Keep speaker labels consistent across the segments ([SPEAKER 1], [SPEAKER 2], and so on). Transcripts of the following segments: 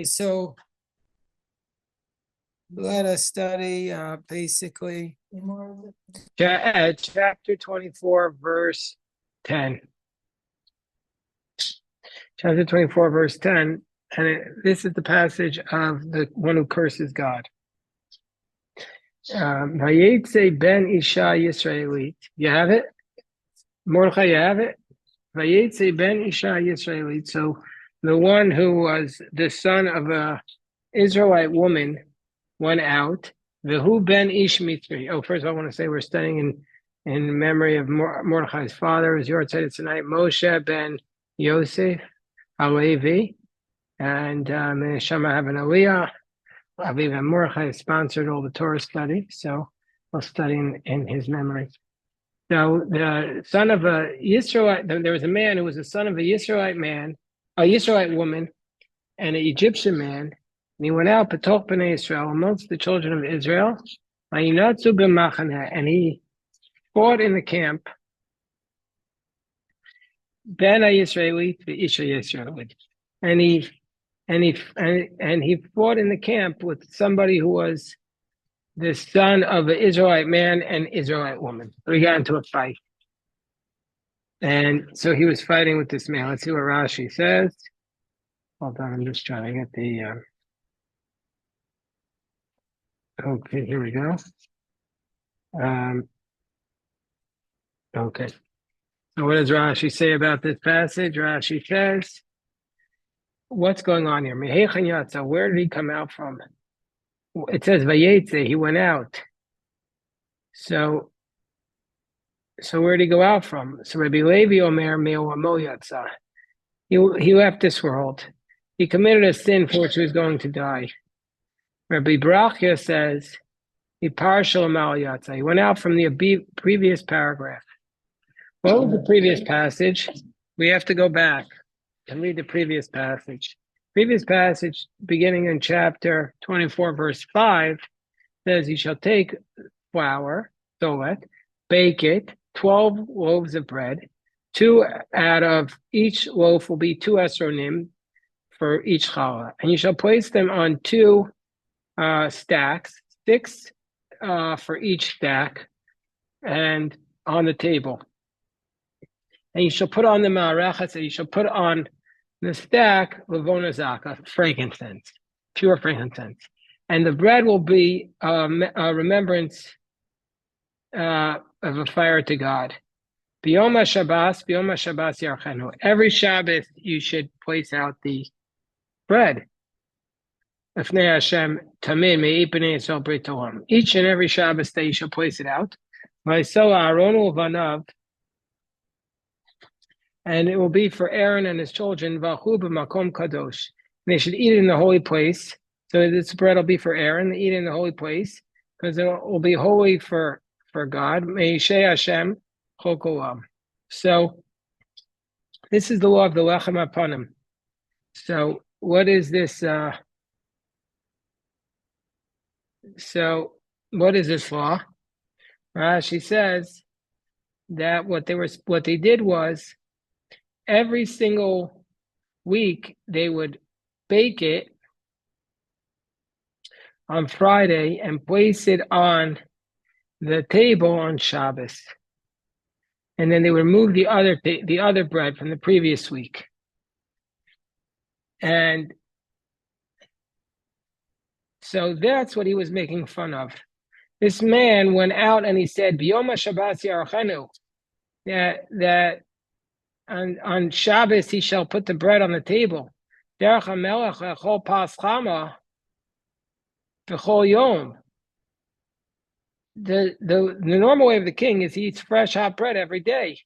[SPEAKER 1] So let us study basically chapter 24, verse 10. Chapter 24, verse 10. And this is the passage of the one who curses God. Vayetze ben Isha Yisraelit. You have it? Mordechai, you have it? Vayetze ben Isha Yisraelit. So the one who was the son of a Israelite woman went out. Vehu ben Ish Mitri. Oh, first of all, I want to say we're studying in memory of Mordechai's father, who's your tzedek tonight, Moshe ben Yosef Alevi, and Shama have an aliyah. Aviv and Mordechai sponsored all the Torah study, so we'll study in his memory. So the son of a Yisraelite, there was a man who was the son of a Yisraelite man, a Yisraelite woman, and an Egyptian man. And he went out, B'toch b'nei Israel, amongst the children of Israel, and he fought in the camp, Ben Yisraeli, the Isha Yisraeli, and he fought in the camp with somebody who was the son of an Israelite man and Israelite woman. So he got into a fight, and so he was fighting with this man. Let's see what Rashi says. Hold on, I'm just trying to get the. Okay, here we go. Okay. So what does Rashi say about this passage? Rashi says, what's going on here? Where did he come out from? It says Vayetze, he went out. So where did he go out from? So Rabbi Levi Omer Me'oamo Yatsa. He left this world. He committed a sin for which he was going to die. Rabbi Brachya says, he partial Amal Yatsa. He went out from the previous paragraph. What was the previous passage? We have to go back and read the previous passage. Previous passage, beginning in chapter 24, verse 5, says, you shall take flour, solet, bake it, 12 loaves of bread. 2 out of each loaf will be 2 esronim for each challah. And you shall place them on 2 stacks, 6 for each stack, and on the table. And you shall put on the ma'arachas, and you shall put on the stack levona zaka, frankincense, pure frankincense. And the bread will be a remembrance of a fire to God. B'yom HaShabbos yarchenu. Every Shabbos you should place out the bread. Lefnei Hashem tamid me'it b'nei Yisrael brit tolam. Each and every Shabbos day you shall place it out. V'yisel Aaron u'vanav. And it will be for Aaron and his children, V'achu b'makom kadosh. And they should eat it in the holy place. So this bread will be for Aaron. They eat it in the holy place because it will be holy for God. Me'ishei Hashem chol kolam. So this is the law of the lechem hapanim. So what is this? So what is this law? Rashi says that what they did was, every single week they would bake it on Friday and place it on the table on Shabbos. And then they would remove the other bread from the previous week. And so that's what he was making fun of. This man went out and he said, B'yom HaShabbos yarchenu, that on Shabbos he shall put the bread on the table. Derech HaMelech echol pas chama b'chol yom. The normal way of the king is he eats fresh hot bread every day.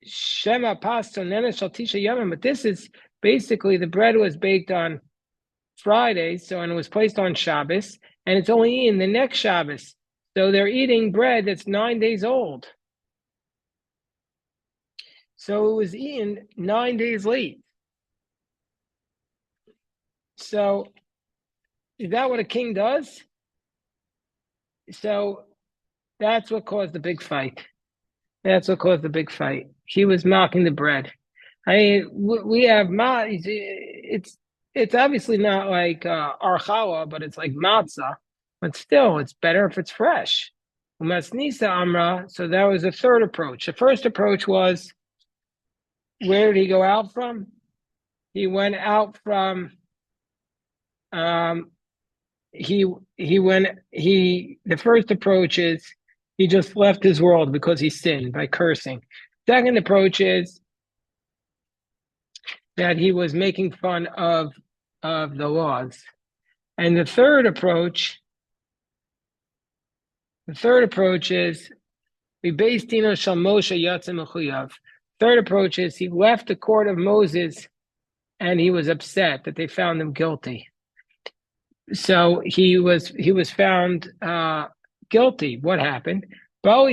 [SPEAKER 1] Shema pasto nenes shal tisha yomim. But this is basically, the bread was baked on Friday, and it was placed on Shabbos, and it's only eaten the next Shabbos. So they're eating bread that's 9 days old. So it was eaten 9 days late. So is that what a king does? So that's what caused the big fight. He was mocking the bread. I mean, we have it's it's obviously not like archala, but it's like matzah. But still, it's better if it's fresh. Umasnisa amra. So that was the third approach. The first approach was, where did he go out from? He went out from. Um, the first approach is he just left his world because he sinned by cursing. Second approach is that he was making fun of the laws. And the third approach is we based Dino Shal Moshe Yatzim Mechuyav. Third approach is he left the court of Moses and he was upset that they found him guilty. So he was found guilty. What happened? So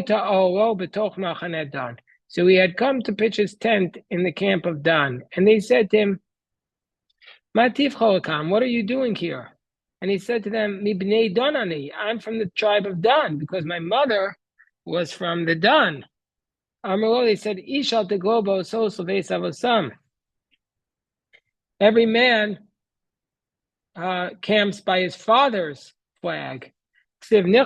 [SPEAKER 1] he had come to pitch his tent in the camp of Dan, and they said to him, Matif Cholakam, what are you doing here? And he said to them, Mibnei Donani, I'm from the tribe of Dan, because my mother was from the Dan. Amrlo, they said, Ishal te globo so avosam. Every man camps by his father's flag. So he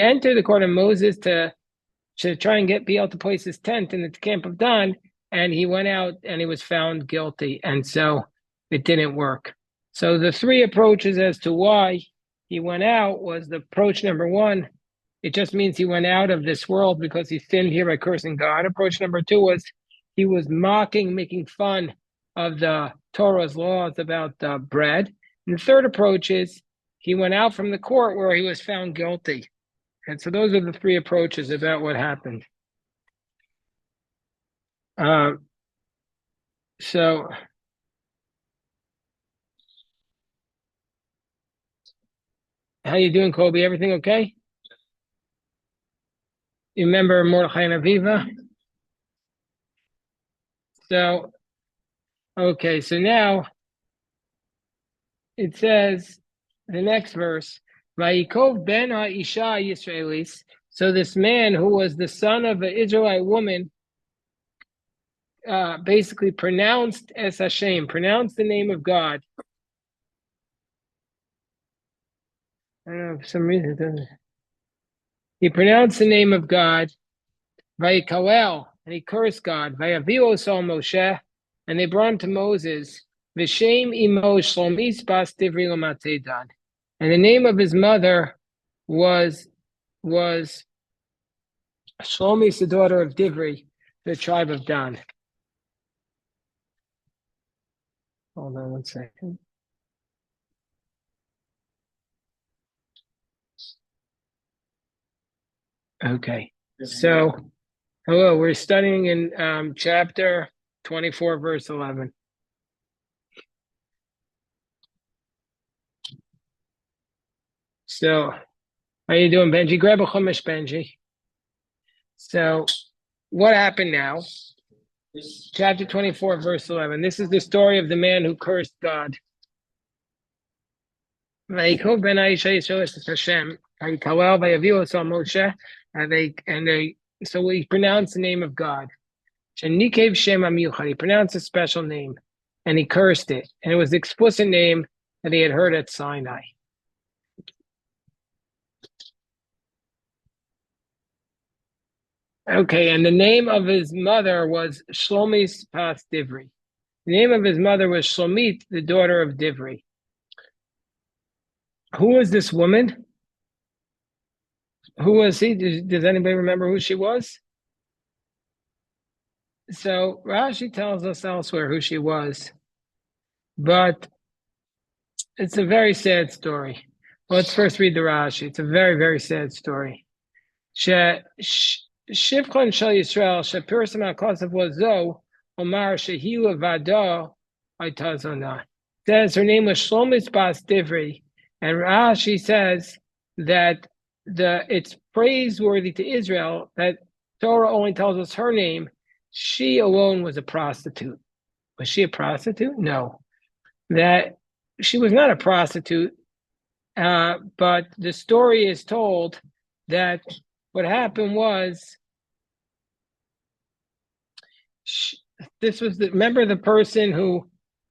[SPEAKER 1] entered the court of Moses to try and be able to place his tent in the camp of Dan, and he went out and he was found guilty, and so it didn't work. So the three approaches as to why he went out was the approach number one. It just means he went out of this world because he sinned here by cursing God. Approach number two was he was mocking, making fun of the Torah's laws about bread. And the third approach is he went out from the court where he was found guilty. And so those are the three approaches about what happened. So how you doing, Colby? Everything okay? You remember Mordechai and Aviva? So, okay, so now it says the next verse, Vayikov ben ha'isha Yisraelis. So this man who was the son of an Israelite woman basically pronounced Es Hashem, pronounced the name of God. I don't know, for some reason it doesn't. He pronounced the name of God, Vayikawel, and he cursed God, Vayavios Sol Moshe, and they brought him to Moses, Vishem imo Shlomis bas Divri Lomatzedan. And the name of his mother was Shlomis, the daughter of Divri, the tribe of Dan. Hold on 1 second. Okay, so hello, we're studying in chapter 24, verse 11. So, how you doing, Benji? Grab a chumash, Benji. So, what happened now? Chapter 24, verse 11. This is the story of the man who cursed God. Vayikov ben Aisha Yisrael es Hashem. Vayikawel vayavios al Moshe. So he pronounced the name of God. Shenikev Shem Amiyuchad. He pronounced a special name, and he cursed it. And it was the explicit name that he had heard at Sinai. Okay, and the name of his mother was Shlomis Pas Divri. The name of his mother was Shlomit, the daughter of Divri. Who was this woman? Who was he? Does anybody remember who she was? So Rashi tells us elsewhere who she was, but it's a very sad story. Let's first read the Rashi. It's a very, very sad story. Shivchon Shal Yisrael Shapirsim HaKosav Wazo Omar Shehila Vado Aitazona. Says her name was Shlomis Bas Divri, and Rashi says that it's praiseworthy to Israel that Torah only tells us her name. She alone was a prostitute. Was she a prostitute? No. That she was not a prostitute, but the story is told that what happened was remember the person who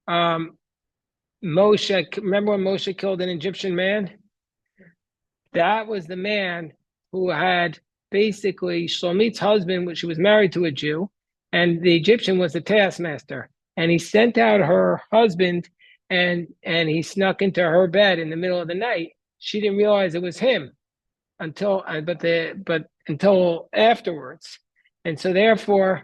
[SPEAKER 1] Moshe, remember when Moshe killed an Egyptian man? That was the man who had basically Shlomit's husband, which she was married to a Jew, and the Egyptian was the taskmaster. And he sent out her husband and he snuck into her bed in the middle of the night. She didn't realize it was him until until afterwards. And so therefore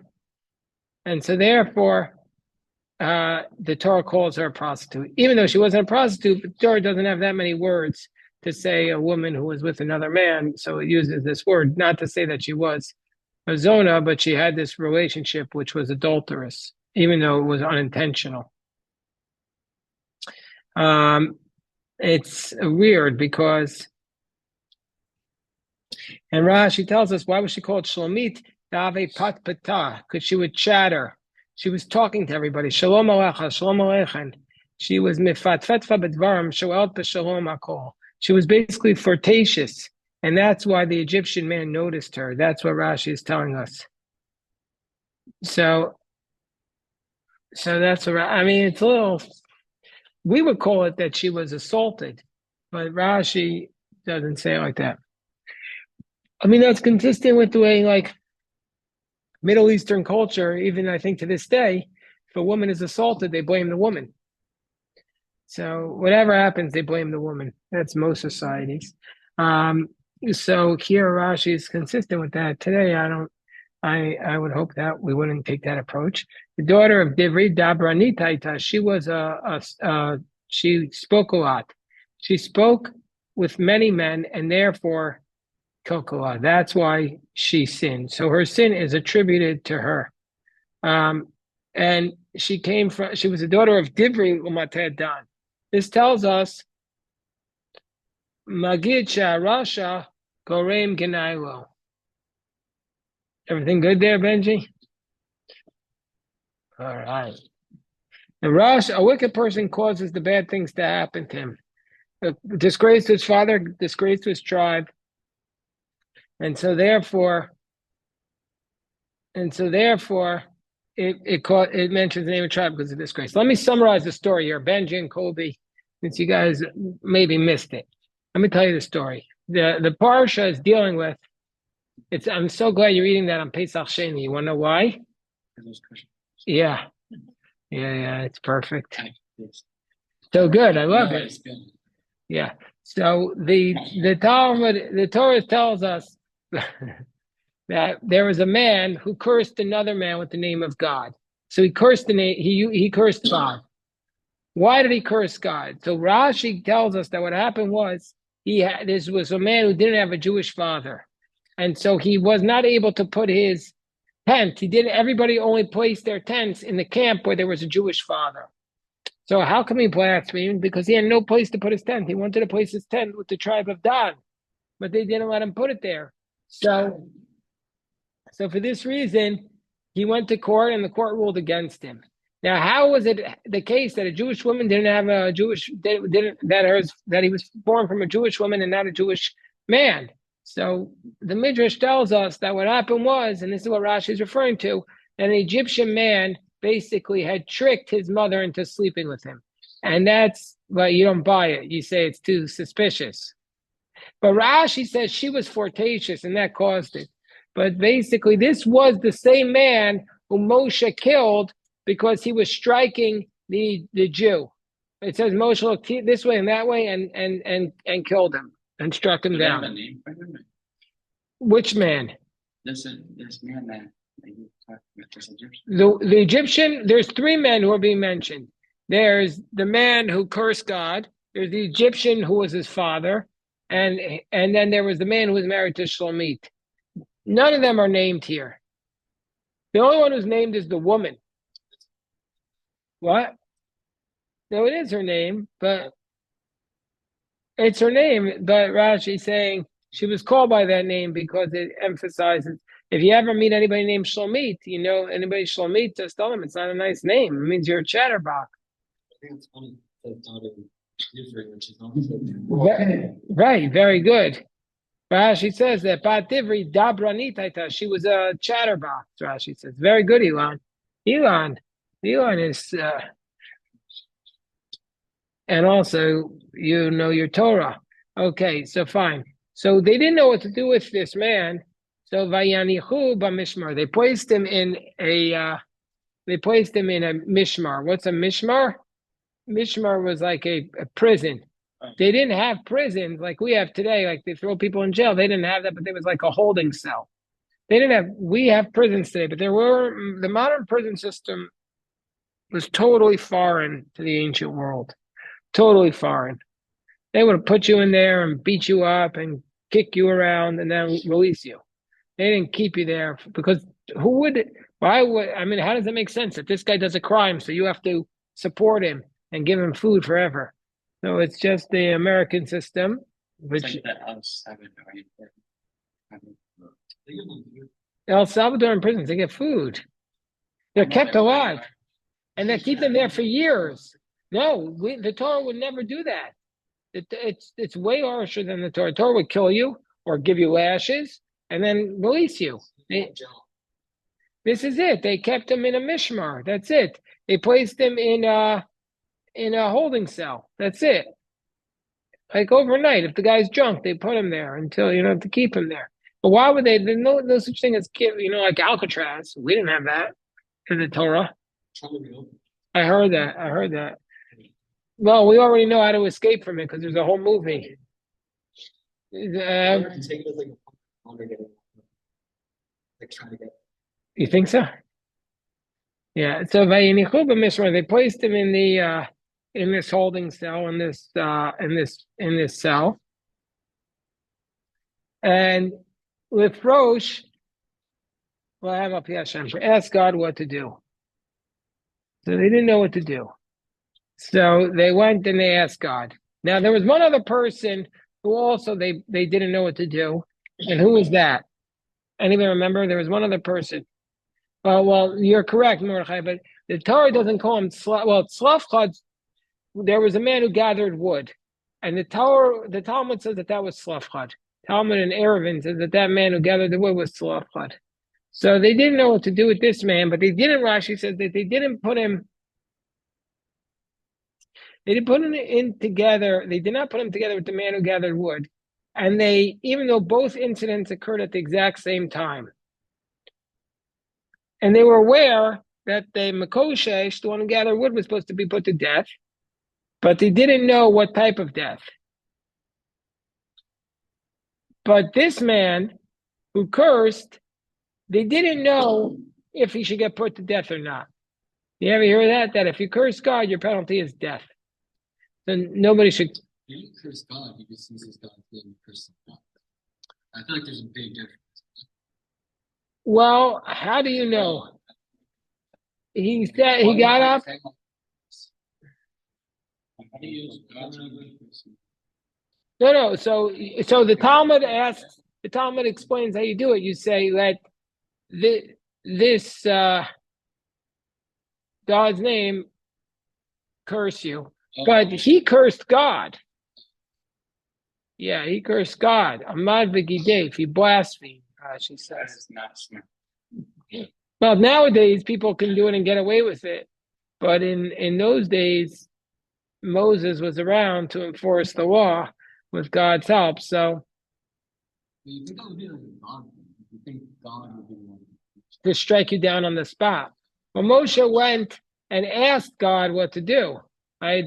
[SPEAKER 1] the Torah calls her a prostitute, even though she wasn't a prostitute. The Torah doesn't have that many words to say a woman who was with another man, so it uses this word not to say that she was a zona, but she had this relationship which was adulterous, even though it was unintentional. It's weird because, and Rashi tells us, why was she called Shlomit? Dave pat pata, because she would chatter. She was talking to everybody. Shalom alecha, shalom aleichem. She was mifatfetfa bedvarim, shoelt b'shalom akol. She was basically flirtatious, and that's why the Egyptian man noticed her. That's what Rashi is telling us. So that's what I mean. It's a little. We would call it that she was assaulted, but Rashi doesn't say it like that. I mean, that's consistent with the way, like, Middle Eastern culture, even I think to this day, if a woman is assaulted, they blame the woman. So whatever happens, they blame the woman. That's most societies. So here Rashi is consistent with that. Today, I would hope that we wouldn't take that approach. The daughter of Divri Dabranitaita, she spoke a lot. She spoke with many men, and therefore Kokala. That's why she sinned. So her sin is attributed to her. And she was a daughter of Divri Umated Dan. This tells us Magid Rasha Gorem Genailo. Everything good there, Benji? All right. The a wicked person causes the bad things to happen to him. Disgrace to his father, disgrace to his tribe. And so therefore, it mentions the name of tribe because of disgrace. Let me summarize the story here, Benji and Colby, since you guys maybe missed it. Let me tell you the story. The parsha is dealing with. I'm so glad you're reading that on Pesach Sheni. You want to know why? Yeah. It's perfect. So good. I love it. Yeah. So the Torah tells us that there was a man who cursed another man with the name of God. So he cursed he cursed God. Why did he curse God? So Rashi tells us that what happened was this was a man who didn't have a Jewish father. And so he was not able to put his tent. Everybody only placed their tents in the camp where there was a Jewish father. So how come he blasphemed? Because he had no place to put his tent. He wanted to place his tent with the tribe of Dan, but they didn't let him put it there. So for this reason, he went to court and the court ruled against him. Now, how was it the case that a Jewish woman didn't have a Jewish, that he was born from a Jewish woman and not a Jewish man? So the Midrash tells us that what happened was, and this is what Rashi is referring to, that an Egyptian man basically had tricked his mother into sleeping with him. And you don't buy it. You say it's too suspicious. But Rashi says she was flirtatious and that caused it. But basically, this was the same man who Moshe killed because he was striking the Jew. It says Moshe looked this way and that way and killed him and struck him down. Have a name for him? Which man? This man that you talked about, this Egyptian. The Egyptian, there's three men who are being mentioned. There's the man who cursed God. There's the Egyptian who was his father. And then there was the man who was married to Shlomit. None of them are named here. The only one who's named is the woman. What? No, it is her name, but it's her name. But Rashi's saying she was called by that name because it emphasizes, if you ever meet anybody named Shlomit, anybody Shlomit, just tell them it's not a nice name. It means you're a chatterbox. I think it's funny that right, very good. Rashi says that Bat Divri Dabranitaita, she was a chatterbox. Rashi says, very good, Elon. Elon. Elon is, and also you know your Torah. Okay, so fine. So they didn't know what to do with this man. So vayanichu b'mishmar. They placed him in a mishmar. What's a mishmar? Mishmar was like a prison. They didn't have prisons like we have today. Like they throw people in jail. They didn't have that, but there was like a holding cell. They didn't have. We have prisons today, but there were the modern prison system was totally foreign to the ancient world. Totally foreign. They would have put you in there and beat you up and kick you around and then release you. They didn't keep you there because who would? Why would? I mean, how does it make sense that this guy does a crime, so you have to support him and give him food forever? So it's just the American system, which like El Salvadoran prisons they get food. They're kept alive, and they keep them there for years. No, the Torah would never do that. It's way harsher than the Torah. The Torah would kill you or give you lashes and then release you. This is it. They kept him in a mishmar. That's it. They placed him in a holding cell. That's it. Like overnight, if the guy's drunk, they put him there until to keep him there. But why would they? There's no such thing as like Alcatraz. We didn't have that in the Torah. I heard that. I heard that. Well, we already know how to escape from it because there's a whole movie. You think so? Yeah. So they placed him in this holding cell in this cell, and with Rosh, ask God what to do. So they didn't know what to do. So they went and they asked God. Now there was one other person who also they didn't know what to do, and who was that? Anybody remember? There was one other person. Well, you're correct, Mordechai, but the Torah doesn't call him Tzlafchad. There was a man who gathered wood, and the Talmud says that was Tzlafchad. Talmud and Eruvin says that man who gathered the wood was Tzlafchad. So they didn't know what to do with this man, but they didn't. Rashi says that they didn't put him. They didn't put him in together. They did not put him together with the man who gathered wood, and even though both incidents occurred at the exact same time. And they were aware that the Makoshesh, the one who gathered wood, was supposed to be put to death, but they didn't know what type of death. But this man who cursed, they didn't know if he should get put to death or not. You ever hear that? That if you curse God, your penalty is death. Then nobody should.
[SPEAKER 2] You curse God, he just uses God's name and curses God. I feel like there's a big difference.
[SPEAKER 1] Well, how do you know? He said he got up. No. So the Talmud asks. The Talmud explains how you do it. You say let this God's name curse you, but he cursed God. Yeah, he cursed God. Amad v'gidef. He blasphemed. She says. That is not smart. Well, nowadays people can do it and get away with it, but in those days, Moses was around to enforce the law with God's help. So,
[SPEAKER 2] you think that would be like God? You think God would be one
[SPEAKER 1] to strike you down on the spot? Well, Moshe went and asked God what to do. So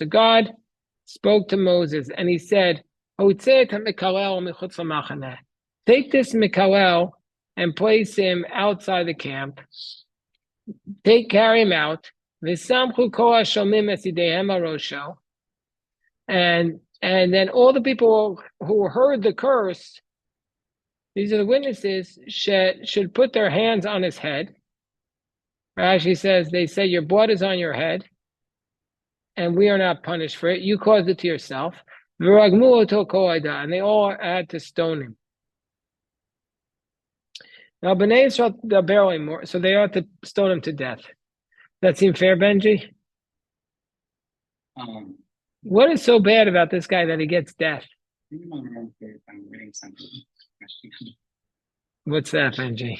[SPEAKER 1] God spoke to Moses and he said, take this Mikalel and place him outside the camp. Carry him out. And then all the people who heard the curse, these are the witnesses, should put their hands on his head. Rashi says, they say, your blood is on your head, and we are not punished for it. You caused it to yourself. And they all had to stone him. Now, B'nai Yisrael barely more, so they ought to stone him to death. That seem fair, Benji? What is so bad about this guy that he gets death?
[SPEAKER 2] I'm reading something.
[SPEAKER 1] What's that, Benji?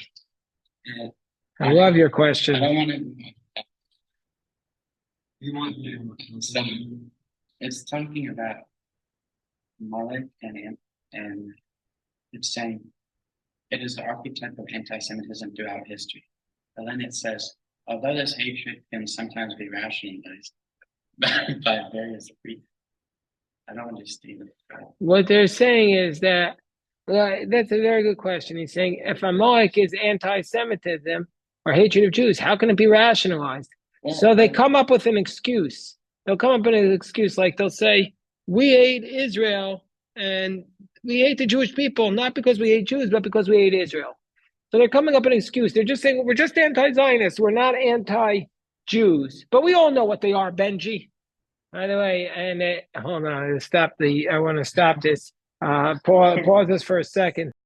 [SPEAKER 1] I love your
[SPEAKER 3] I
[SPEAKER 1] question.
[SPEAKER 3] don't want to.
[SPEAKER 2] You want to.
[SPEAKER 3] So it's talking about Moloch and it's saying it is the archetype of anti-Semitism throughout history. But then it says, although this hatred can sometimes be rationalized by various reasons, I don't understand it.
[SPEAKER 1] What they're saying is that that's a very good question. He's saying if Amalek is anti-Semitism or hatred of Jews, how can it be rationalized? So they come up with an excuse. They'll come up with an excuse like they'll say, "We hate Israel and we hate the Jewish people not because we hate Jews, but because we hate Israel." So they're coming up with an excuse. They're just saying we're just anti-Zionists. We're not anti-Jews, but we all know what they are, Benji. By the way, and hold on, I want to stop this. Pause this for a second.